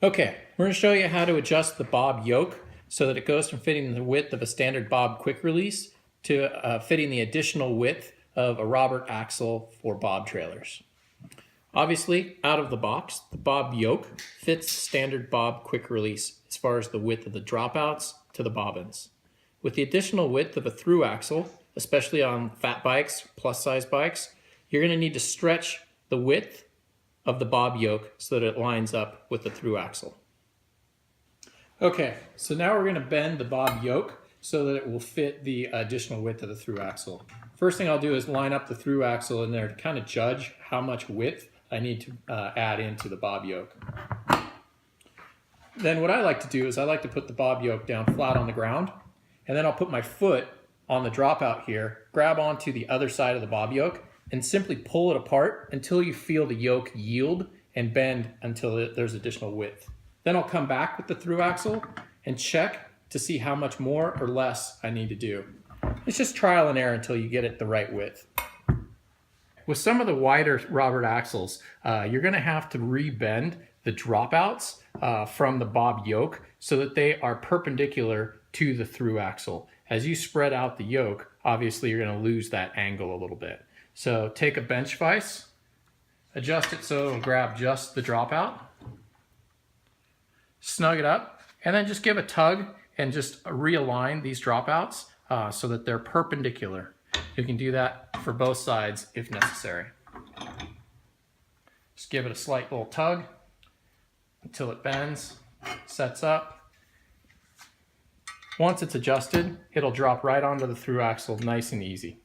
Okay, we're going to show you how to adjust the bob yoke so that it goes from fitting the width of a standard bob quick release to fitting the additional width of a Robert axle for bob trailers. Obviously, out of the box, the bob yoke fits standard bob quick release as far as the width of the dropouts to the bobbins. With the additional width of a through axle, especially on fat bikes, plus size bikes, you're going to need to stretch the width of the bob yoke so that it lines up with the through axle. Okay, so now we're going to bend the bob yoke so that it will fit the additional width of the through axle. First thing I'll do is line up the through axle in there to kind of judge how much width I need to add into the bob yoke. Then what I like to do is I like to put the bob yoke down flat on the ground, and then I'll put my foot on the dropout here, grab onto the other side of the bob yoke, and simply pull it apart until you feel the yoke yield and bend until there's additional width. Then I'll come back with the through axle and check to see how much more or less I need to do. It's just trial and error until you get it the right width. With some of the wider Robert axles, you're going to have to rebend the dropouts from the bob yoke so that they are perpendicular to the through axle. As you spread out the yoke, obviously you're going to lose that angle a little bit. So take a bench vise, adjust it so it'll grab just the dropout, snug it up, and then just give a tug and just realign these dropouts so that they're perpendicular. You can do that for both sides if necessary. Just give it a slight little tug until it bends, sets up. Once it's adjusted, it'll drop right onto the through axle nice and easy.